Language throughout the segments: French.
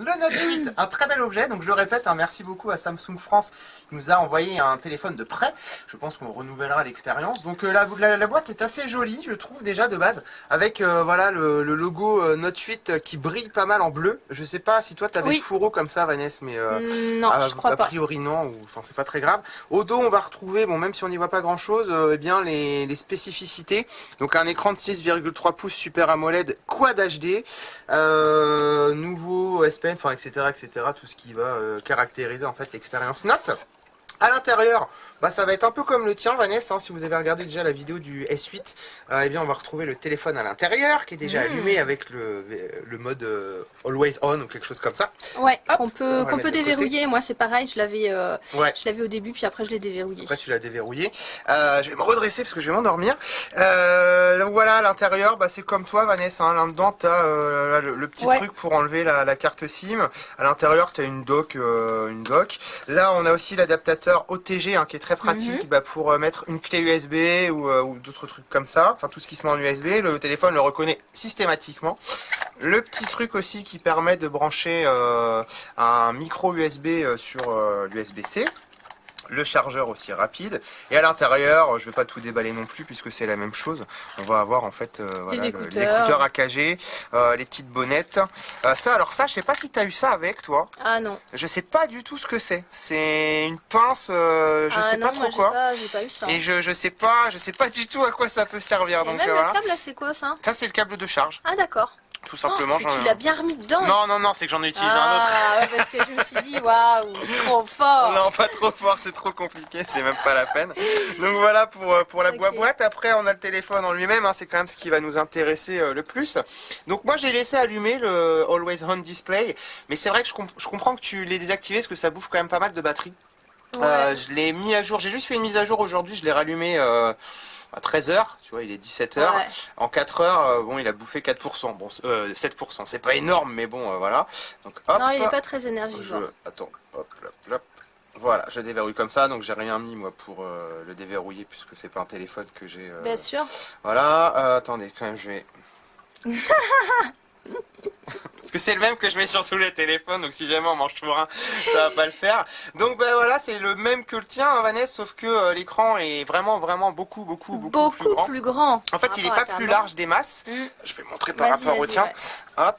Le Note 8, un très bel objet, donc je le répète, hein, merci beaucoup à Samsung France qui nous a envoyé un téléphone de prêt. Je pense qu'on renouvellera l'expérience. Donc la boîte est assez jolie, je trouve déjà de base, avec voilà le logo Note 8 qui brille pas mal en bleu. Je sais pas si toi tu avais le fourreau comme ça Vanessa, mais non, je crois pas. A priori non, ou enfin c'est pas très grave. Au dos on va retrouver, bon même si on n'y voit pas grand chose, eh bien les spécificités. Donc un écran de 6,3 pouces Super AMOLED Quad HD, nouveau S Pen, enfin etc., tout ce qui va caractériser en fait l'expérience Note. À l'intérieur, bah, ça va être un peu comme le tien Vanessa, hein, si vous avez regardé déjà la vidéo du S8, eh bien on va retrouver le téléphone à l'intérieur qui est déjà allumé avec le mode Always On ou quelque chose comme ça. Ouais, qu'on peut déverrouiller. Moi c'est pareil, je l'avais au début puis après je l'ai déverrouillé. Après tu l'as déverrouillé. Je vais me redresser parce que je vais m'endormir. Donc voilà, à l'intérieur, bah, c'est comme toi Vanessa, hein, là-dedans tu as le petit truc pour enlever la carte SIM. À l'intérieur tu as une dock. Là on a aussi l'adaptateur OTG hein, qui est très pratique pour mettre une clé USB ou d'autres trucs comme ça, enfin tout ce qui se met en USB, le téléphone le reconnaît systématiquement. Le petit truc aussi qui permet de brancher un micro USB sur l'USB-C. Le chargeur aussi rapide, et à l'intérieur je vais pas tout déballer non plus puisque c'est la même chose. On va avoir en fait voilà, les écouteurs AKG, les petites bonnettes, ça je sais pas si tu as eu ça avec toi. Ah non, je sais pas du tout ce que c'est une pince, je sais pas trop quoi, j'ai pas eu ça. Et je sais pas du tout à quoi ça peut servir. Et donc même voilà. le câble là c'est quoi ça? Ça c'est le câble de charge. Ah d'accord. Tout simplement. Tu l'as bien remis dedans. Non, c'est que j'en ai utilisé un autre. Ah ouais, parce que je me suis dit, waouh, trop fort. Non, pas trop fort, c'est trop compliqué, c'est même pas la peine. Donc voilà pour la boîte. Après, on a le téléphone en lui-même, hein, c'est quand même ce qui va nous intéresser le plus. Donc moi, j'ai laissé allumer le Always On Display, mais c'est vrai que je comprends que tu l'aies désactivé parce que ça bouffe quand même pas mal de batterie. Ouais. Je l'ai mis à jour, j'ai juste fait une mise à jour aujourd'hui, je l'ai rallumé à 13h, tu vois, il est 17h. Ouais. En 4 heures, bon, il a bouffé 4%, bon, 7%. C'est pas énorme, mais bon, voilà. Donc, hop, non, il est pas très énergivore. Attends, hop. Voilà, je déverrouille comme ça, donc j'ai rien mis, moi, pour le déverrouiller, puisque c'est pas un téléphone que j'ai... Bien sûr. Voilà, attendez, quand même, je vais... Parce que c'est le même que je mets sur tous les téléphones, donc si jamais on mange toujours un, ça va pas le faire. Donc ben voilà, c'est le même que le tien, hein, Vanessa, sauf que l'écran est vraiment beaucoup plus grand. En fait, il est pas plus large des masses. Je vais montrer par rapport au tien. Ouais. Hop,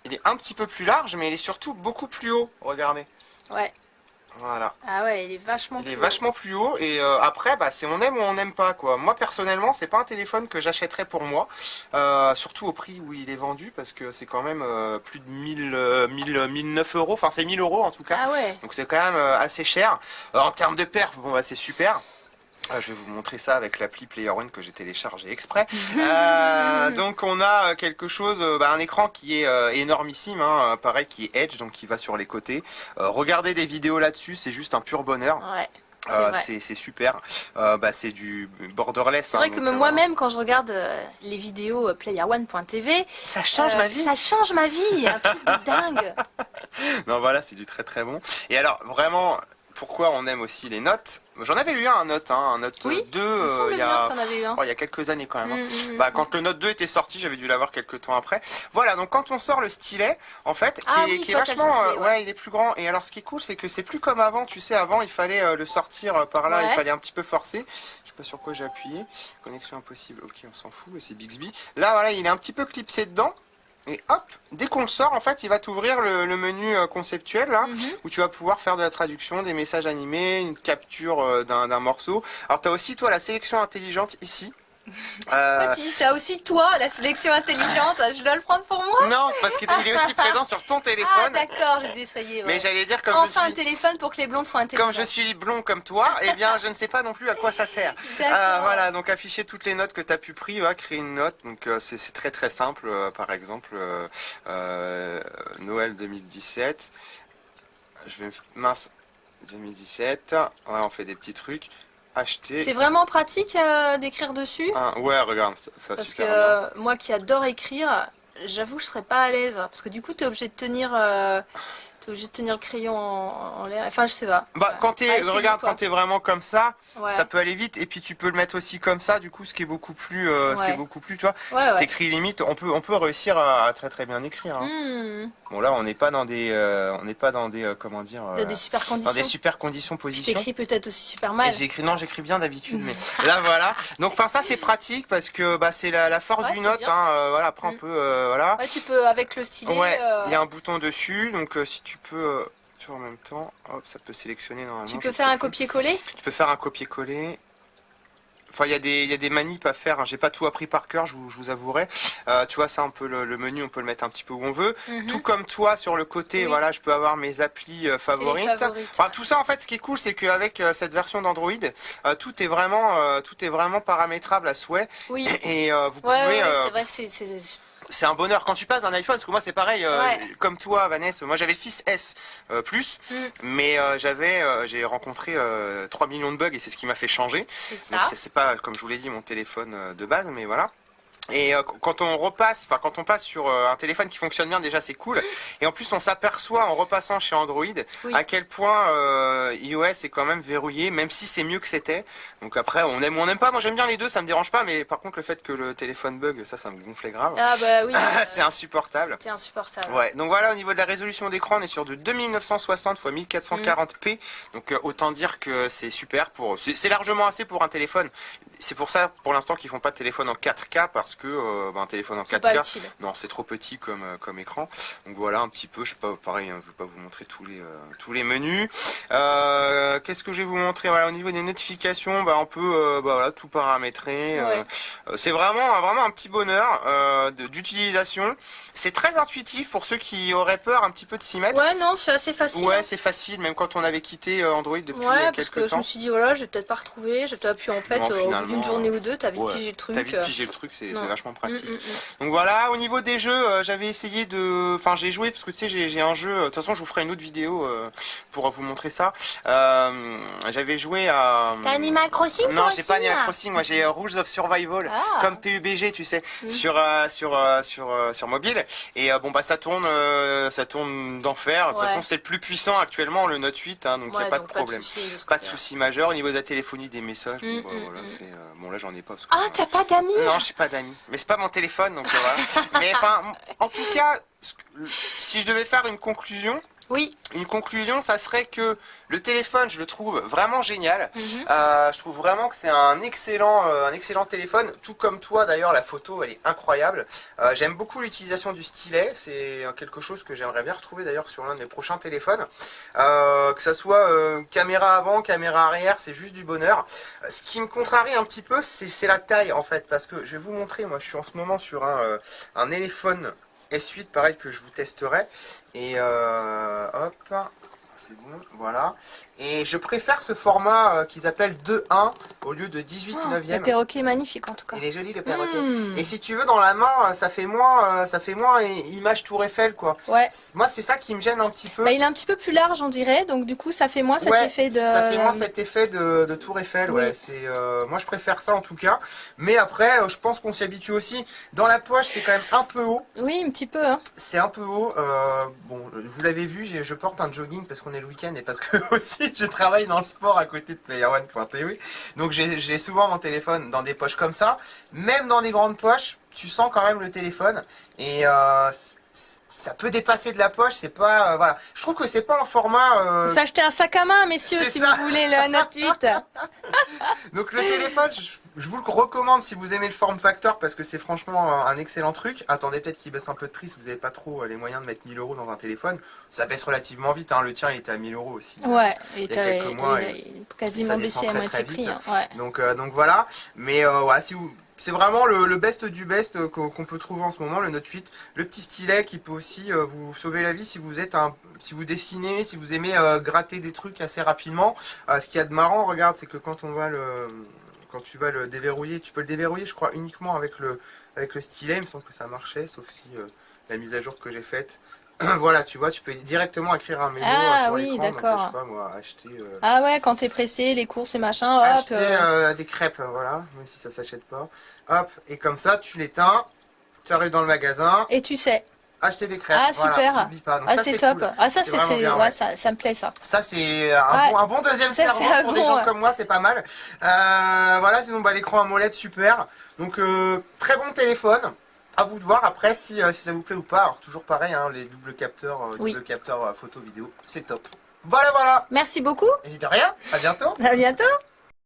il est un petit peu plus large, mais il est surtout beaucoup plus haut. Regardez. Ouais. Voilà. Ah ouais, il est vachement plus haut. Il est vachement plus haut et après, bah, c'est on aime ou on n'aime pas quoi. Moi personnellement, c'est pas un téléphone que j'achèterais pour moi, surtout au prix où il est vendu parce que c'est quand même plus de 1009 euros, enfin c'est 1000 euros en tout cas. Ah ouais. Donc c'est quand même assez cher. En termes de perf, bon bah c'est super. Je vais vous montrer ça avec l'appli Player One que j'ai téléchargé exprès. Donc on a quelque chose, un écran qui est énormissime, hein, pareil qui est Edge, donc qui va sur les côtés. Regardez des vidéos là-dessus, c'est juste un pur bonheur. Ouais. C'est super, c'est du borderless. C'est vrai que moi-même quand je regarde les vidéos playerone.tv, ça change ma vie. Ça change ma vie, un truc de dingue. Non voilà, c'est du très très bon. Et alors vraiment, pourquoi on aime aussi les notes? J'en avais eu un Note, un Note 2 il y a quelques années quand même. Quand le Note 2 était sorti, j'avais dû l'avoir quelques temps après. Voilà, donc quand on sort le stylet, en fait, qui est vachement, il est plus grand. Et alors ce qui est cool, c'est que c'est plus comme avant. Tu sais, avant, il fallait le sortir par là, il fallait un petit peu forcer. Je sais pas sur quoi j'ai appuyé. Connexion impossible. Ok, on s'en fout, c'est Bixby. Là, voilà, il est un petit peu clipsé dedans. Et hop, dès qu'on le sort, en fait, il va t'ouvrir le menu conceptuel, là, où tu vas pouvoir faire de la traduction, des messages animés, une capture d'un morceau. Alors, tu as aussi, toi, la sélection intelligente ici. Tu dis, t'as aussi toi la sélection intelligente, je dois le prendre pour moi? Non, parce qu'il est aussi présent sur ton téléphone. Ah d'accord, j'ai dit ça y est. Ouais. Mais j'allais dire comme enfin un téléphone pour que les blondes soient intelligentes. Comme je suis blond comme toi, eh bien je ne sais pas non plus à quoi ça sert. Voilà, donc afficher toutes les notes que tu as pu prendre, créer une note, donc c'est très très simple. Par exemple, Noël 2017. Mince, 2017. Voilà, on fait des petits trucs. Acheter. C'est vraiment pratique d'écrire dessus. Ouais, regarde, ça parce super que bien. moi qui adore écrire, j'avoue je serais pas à l'aise parce que du coup tu es obligé de tenir t'es obligé de tenir le crayon en l'air. Enfin, je sais pas. Bah, quand t'es, regarde, quand t'es vraiment comme ça, ouais. ça peut aller vite. Et puis tu peux le mettre aussi comme ça, du coup, ce qui est beaucoup plus, tu vois. Ouais, ouais. T'écris limite, on peut réussir à très très bien écrire. Hein. Bon là, on n'est pas dans des, comment dire, dans des super conditions. Dans des super conditions position. T'écris peut-être aussi super mal. J'écris bien d'habitude, mais là voilà. Donc enfin ça c'est pratique parce que bah c'est la force du note. Hein, voilà, après on peut, voilà. Ouais, tu peux avec le stylet. Ouais. Il y a un bouton dessus, donc si tu peux. En même temps, hop, ça peut sélectionner normalement. Tu peux faire un copier-coller. Tu peux faire un copier-coller. Enfin, il y a des manips à faire. Hein. J'ai pas tout appris par cœur, je vous avouerai. Tu vois, ça, on peut le menu, on peut le mettre un petit peu où on veut. Tout comme toi, sur le côté, voilà, je peux avoir mes applis favorites. Enfin, tout ça, en fait, ce qui est cool, c'est qu'avec cette version d'Android, tout est vraiment paramétrable à souhait. Oui. Et vous pouvez. C'est vrai que c'est un bonheur quand tu passes d'un iPhone, parce que moi c'est pareil, comme toi Vanessa, moi j'avais le 6S Plus, mais j'ai rencontré 3 millions de bugs et c'est ce qui m'a fait changer. Donc c'est pas, comme je vous l'ai dit, mon téléphone de base, mais voilà. Et quand on passe sur un téléphone qui fonctionne bien, déjà c'est cool. Et en plus on s'aperçoit en repassant chez Android à quel point iOS est quand même verrouillé, même si c'est mieux que c'était. Donc après on aime ou on n'aime pas, moi j'aime bien les deux, ça me dérange pas, mais par contre le fait que le téléphone bug, ça me gonflait grave. Ah bah oui. C'est insupportable. C'est insupportable. Ouais, donc voilà, au niveau de la résolution d'écran, on est sur de 2960 x 1440p. Donc autant dire que c'est super c'est largement assez pour un téléphone. C'est pour ça pour l'instant qu'ils font pas de téléphone en 4K parce que un téléphone en 4K, non, c'est trop petit comme écran. Donc voilà un petit peu, je sais pas, pareil, hein, je vais pas vous montrer tous les menus. Qu'est-ce que je vais vous montrer? Voilà, au niveau des notifications, on peut voilà, tout paramétrer. C'est vraiment un petit bonheur d'utilisation. C'est très intuitif pour ceux qui auraient peur un petit peu de s'y mettre. Ouais, non, c'est assez facile. Ouais, c'est facile, même quand on avait quitté Android depuis parce quelques que temps. je me suis dit, voilà, je vais peut-être pas retrouver, j'ai peut-être pu en fait, au bout d'une journée ou deux, t'as vite pigé le truc. T'as vite pigé le truc, c'est vachement pratique. Donc voilà, au niveau des jeux, j'avais essayé de... Enfin, j'ai joué, parce que tu sais, j'ai un jeu... De toute façon, je vous ferai une autre vidéo pour vous montrer ça. J'avais joué à... T'as Animal Crossing? Non, j'ai pas Animal Crossing, moi j'ai Rules of Survival, comme PUBG, tu sais, sur mobile. Et ça tourne d'enfer. De toute façon, c'est le plus puissant actuellement, le Note 8, hein, donc il n'y a pas de problème. Pas de souci majeur. Au niveau de la téléphonie, des messages, bon là j'en ai pas. Parce que, t'as pas d'amis? Non, j'ai pas d'amis. Mais c'est pas mon téléphone, donc voilà. Mais enfin, en tout cas, si je devais faire une conclusion... Oui. Une conclusion, ça serait que le téléphone, je le trouve vraiment génial. Je trouve vraiment que c'est un excellent téléphone. Tout comme toi, d'ailleurs, la photo, elle est incroyable. J'aime beaucoup l'utilisation du stylet. C'est quelque chose que j'aimerais bien retrouver d'ailleurs sur l'un de mes prochains téléphones. Que ça soit caméra avant, caméra arrière, c'est juste du bonheur. Ce qui me contrarie un petit peu, c'est la taille en fait, parce que je vais vous montrer. Moi, je suis en ce moment sur un téléphone S8, pareil, que je vous testerai. Et hop, c'est bon, voilà. Et je préfère ce format qu'ils appellent 2.1 au lieu de 18/9. Le perroquet est magnifique en tout cas. Il est joli le perroquet. Et si tu veux, dans la main, ça fait moins image Tour Eiffel, quoi. Ouais. Moi, c'est ça qui me gêne un petit peu. Il est un petit peu plus large, on dirait, donc du coup, ça fait moins cet effet de... ça fait moins cet effet de Tour Eiffel, ouais. Moi, je préfère ça en tout cas. Mais après, je pense qu'on s'y habitue aussi. Dans la poche, c'est quand même un peu haut. Oui, un petit peu, hein. C'est un peu haut. Bon, vous l'avez vu, je porte un jogging parce qu'on est le week-end et parce que aussi je travaille dans le sport à côté de PlayerOne.tv. Donc j'ai souvent mon téléphone dans des poches comme ça. Même dans des grandes poches, tu sens quand même le téléphone. Et ça peut dépasser de la poche, c'est pas... voilà. Je trouve que c'est pas un format... Vous achetez un sac à main, messieurs, si vous voulez le Note 8. Donc le téléphone, je vous le recommande si vous aimez le form factor, parce que c'est franchement un excellent truc. Attendez peut-être qu'il baisse un peu de prix si vous n'avez pas trop les moyens de mettre 1000 € dans un téléphone. Ça baisse relativement vite, hein. Le tien il était à 1000 € aussi. Ouais, il y a quelques mois. Il a quasiment baissé à moitié prix. Hein. Ouais. Donc voilà, mais si vous... C'est vraiment le best du best qu'on peut trouver en ce moment, le Note 8. Le petit stylet qui peut aussi vous sauver la vie si vous dessinez, si vous aimez gratter des trucs assez rapidement. Ce qu'il y a de marrant, regarde, c'est que quand tu vas le déverrouiller, tu peux le déverrouiller, je crois, uniquement avec le stylet. Il me semble que ça marchait, sauf si la mise à jour que j'ai faite. Voilà, tu vois, tu peux directement écrire un mémo sur l'écran. D'accord. Je sais pas, moi, acheter... Ah ouais, quand t'es pressé, les courses et machin, hop. Acheter des crêpes, voilà, même si ça s'achète pas. Hop, et comme ça, tu l'éteins, tu arrives dans le magasin. Et tu sais. acheter des crêpes. Ah, super. Voilà, pas. Donc, ah, c'est top. Cool. Ah, ça, c'est ouais, ça me plaît, ça. Ça, c'est un bon deuxième cerveau pour des gens comme moi, c'est pas mal. Voilà, sinon, l'écran AMOLED, super. Donc, très bon téléphone. À vous de voir après si ça vous plaît ou pas. Alors, toujours pareil, hein, les double capteurs photo vidéo, c'est top. Voilà. Merci beaucoup. Et de rien, à bientôt. À bientôt.